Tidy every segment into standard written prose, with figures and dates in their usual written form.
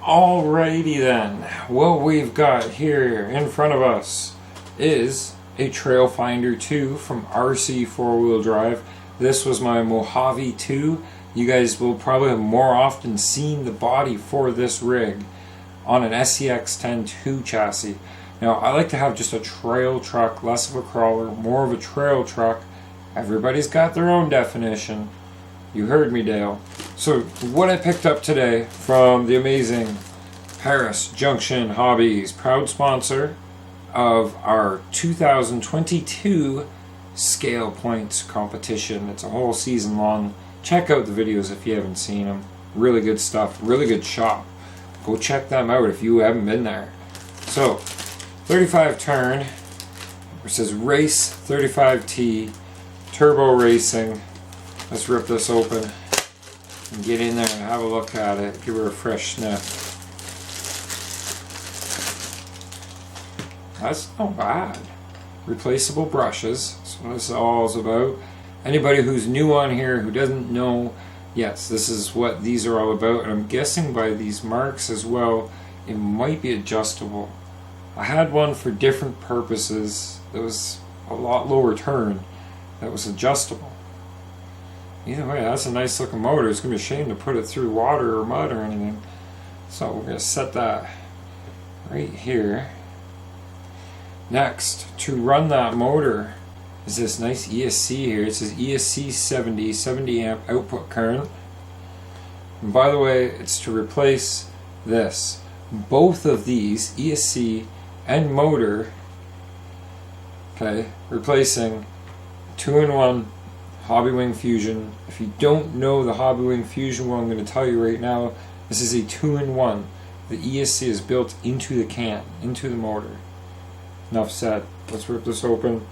Alrighty then, what we've got here in front of us is a TrailFinder 2 from RC 4-wheel drive. This was my Mojave 2. You guys will probably have more often seen the body for this rig on an SCX-10 2 chassis. Now I like to have just a trail truck, less of a crawler, more of a trail truck. Everybody's got their own definition. You heard me, Dale. So what I picked up today from the amazing Paris Junction Hobbies, proud sponsor of our 2022 Scale Points competition. It's a whole season long. Check out the videos if you haven't seen them. Really good stuff, really good shop. Go check them out if you haven't been there. So 35 turn, it says Race 35T Turbo Racing. Let's rip this open and get in there and have a look at it. Give her a fresh sniff. That's not bad. Replaceable brushes. That's what this all is about. Anybody who's new on here who doesn't know, yes, this is what these are all about. And I'm guessing by these marks as well, it might be adjustable. I had one for different purposes that was a lot lower turn that was adjustable. Either way, that's a nice looking motor. It's going to be a shame to put it through water or mud or anything. So we're going to set that right here. Next, to run that motor is this nice ESC here. It says ESC 70 amp output current. And by the way, it's to replace this. Both of these, ESC and motor, okay, replacing 2-in-1 Hobbywing Fusion. If you don't know the Hobbywing Fusion, well, I'm going to tell you right now, this is a 2-in-1. The ESC is built into the can, into the motor. Enough said. Let's rip this open.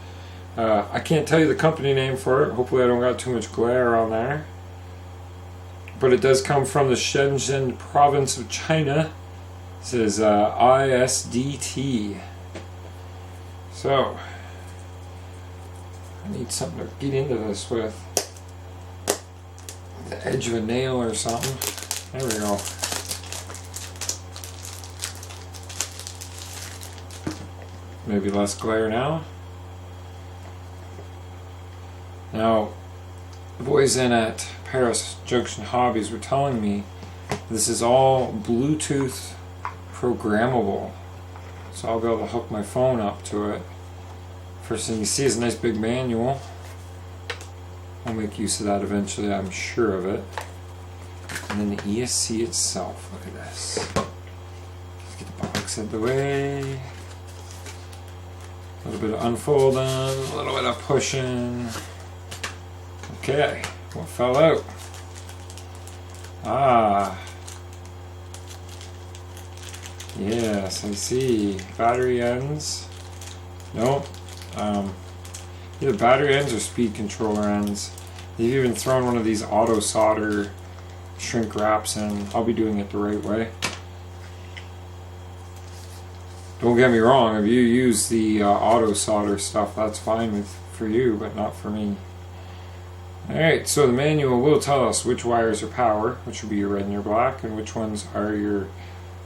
I can't tell you the company name for it. Hopefully I don't got too much glare on there. But it does come from the Shenzhen province of China. It says ISDT. So I need something to get into this with. The edge of a nail or something. There we go. Maybe less glare now. Now, the boys in at Paris Junction Hobbies were telling me this is all Bluetooth programmable. So I'll be able to hook my phone up to it. First thing you see is a nice big manual. I'll make use of that eventually, I'm sure of it. And then the ESC itself, look at this. Let's get the box out of the way. A little bit of unfolding, a little bit of pushing. Okay, what fell out? Ah. Yes, I see. Battery ends. Nope. Either battery ends or speed controller ends. They've even thrown one of these auto solder shrink wraps in. I'll be doing it the right way. Don't get me wrong, if you use the auto solder stuff, that's fine for you, but not for me. Alright, so the manual will tell us which wires are power, which would be your red and your black, and which ones are your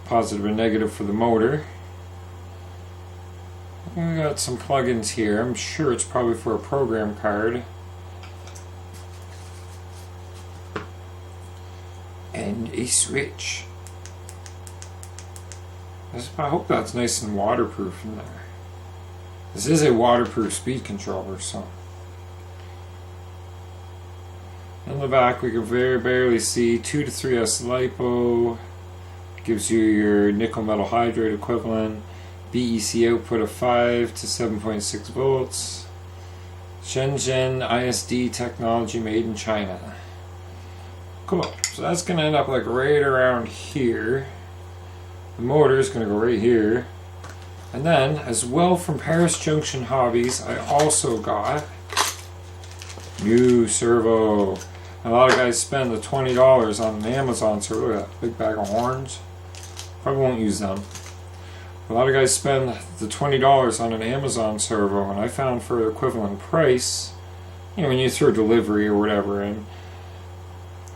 positive and negative for the motor. We got some plugins here. I'm sure it's probably for a program card. And a switch. I hope that's nice and waterproof in there. This is a waterproof speed controller, so. In the back we can very barely see 2 to 3S LiPo. Gives you your nickel metal hydride equivalent. BEC output of 5 to 7.6 volts. Shenzhen ISD technology made in China. Cool. So that's going to end up like right around here. The motor is going to go right here. And then, as well from Paris Junction Hobbies, I also got new servo. A lot of guys spend the $20 on an Amazon servo. Look at that big bag of horns. Probably won't use them. A lot of guys spend the $20 on an Amazon servo, and I found for the equivalent price, you know, when you throw delivery or whatever in,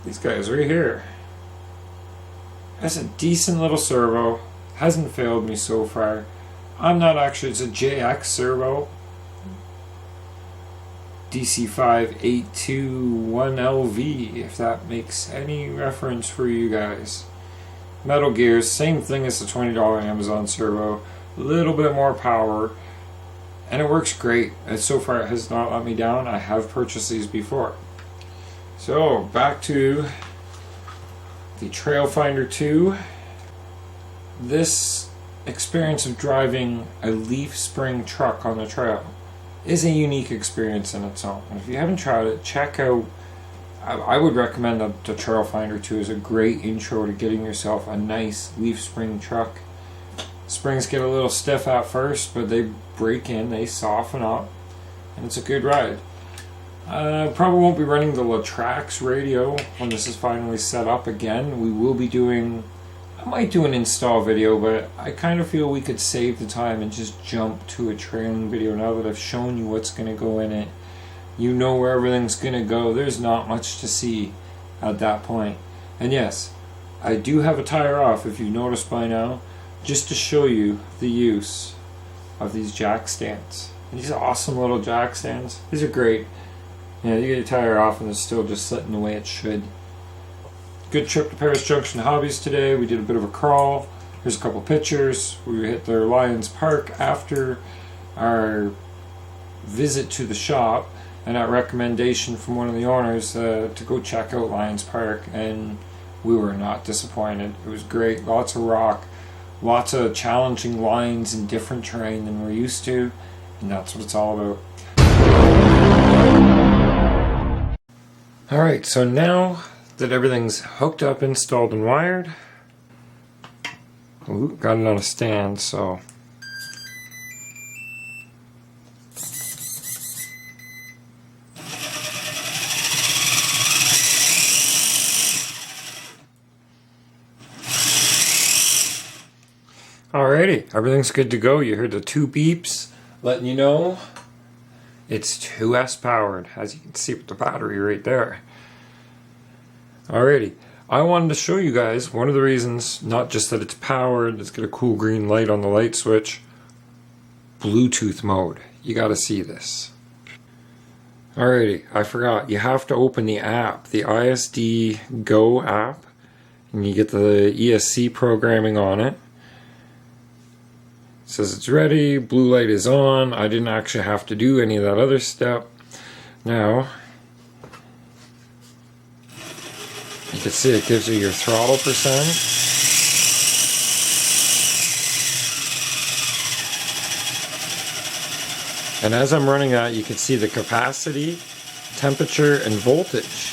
these guys right here. It's a decent little servo. Hasn't failed me so far. I'm not actually, it's a JX servo. DC5821LV, if that makes any reference for you guys. Metal gears, same thing as the $20 Amazon servo. A little bit more power. And it works great. And so far it has not let me down. I have purchased these before. So back to the TrailFinder 2. This experience of driving a leaf spring truck on the trail is a unique experience in its own. If you haven't tried it, check out, I would recommend the TrailFinder 2 is a great intro to getting yourself a nice leaf spring truck. Springs get a little stiff at first, but they break in, they soften up, and it's a good ride. Probably won't be running the Latrax radio when this is finally set up again. We will be doing, I might do an install video, but I kind of feel we could save the time and just jump to a trailing video now that I've shown you what's going to go in it. You know where everything's going to go. There's not much to see at that point. And yes, I do have a tire off, if you've noticed by now, just to show you the use of these jack stands. These awesome little jack stands. These are great. You get your tire off and it's still just sitting the way it should. Good trip to Paris Junction Hobbies today. We did a bit of a crawl. Here's a couple pictures. We hit their Lions Park after our visit to the shop, and that recommendation from one of the owners to go check out Lions Park, and we were not disappointed. It was great. Lots of rock. Lots of challenging lines and different terrain than we're used to, and that's what it's all about. Alright, so now that everything's hooked up, installed, and wired, got it on a stand, so alrighty, everything's good to go. You heard the 2 beeps letting you know it's 2S powered, as you can see with the battery right there. Alrighty, I wanted to show you guys one of the reasons, not just that it's powered, it's got a cool green light on the light switch, Bluetooth mode. You gotta see this. Alrighty, I forgot, you have to open the app, the ISD Go app, and you get the ESC programming on it. It says it's ready, blue light is on. I didn't actually have to do any of that other step. Now, you can see it gives you your throttle percent. And as I'm running that, you can see the capacity, temperature, and voltage.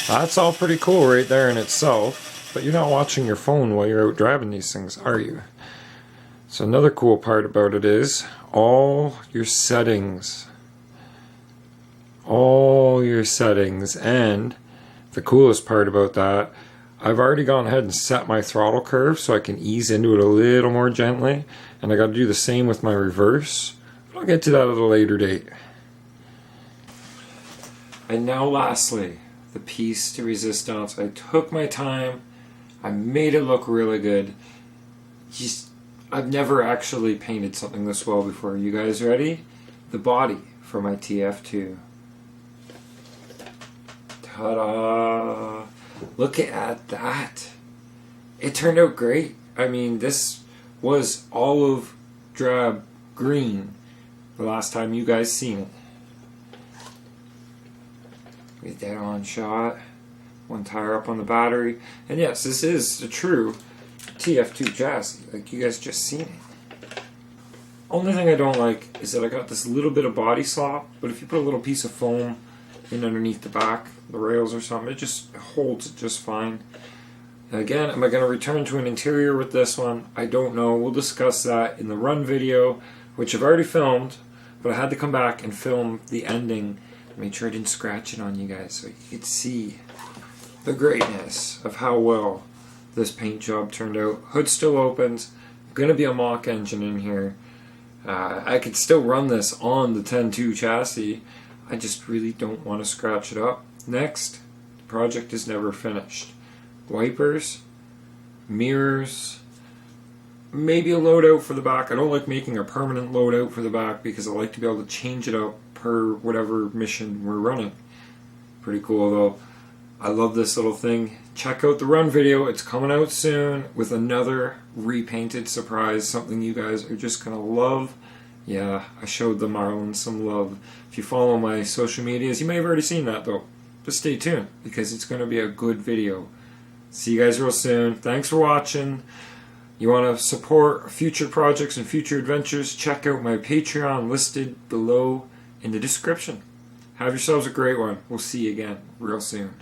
That's all pretty cool right there in itself, but you're not watching your phone while you're out driving these things, are you? So another cool part about it is all your settings, and the coolest part about that, I've already gone ahead and set my throttle curve so I can ease into it a little more gently, and I got to do the same with my reverse, but I'll get to that at a later date. And now lastly, the piece de resistance. I took my time, I made it look really good. I've never actually painted something this well before. You guys ready? The body for my TF2. Ta-da! Look at that. It turned out great. I mean, this was olive drab green the last time you guys seen it. Get that on shot. One tire up on the battery. And yes, this is the true TF2 chassis, like you guys just seen it. Only thing I don't like is that I got this little bit of body slop, but if you put a little piece of foam in underneath the back, the rails or something, it just holds it just fine. And again, am I going to return to an interior with this one? I don't know. We'll discuss that in the run video, which I've already filmed, but I had to come back and film the ending. Make sure I didn't scratch it on you guys so you could see the greatness of how well this paint job turned out. Hood still opens. Gonna be a mock engine in here. I could still run this on the 10.2 chassis. I just really don't want to scratch it up. Next, the project is never finished. Wipers, mirrors, maybe a loadout for the back. I don't like making a permanent loadout for the back because I like to be able to change it up per whatever mission we're running. Pretty cool though. I love this little thing. Check out the run video. It's coming out soon with another repainted surprise, something you guys are just going to love. Yeah, I showed the Marlins some love. If you follow my social medias, you may have already seen that though. But stay tuned because it's going to be a good video. See you guys real soon. Thanks for watching. You want to support future projects and future adventures, check out my Patreon listed below in the description. Have yourselves a great one. We'll see you again real soon.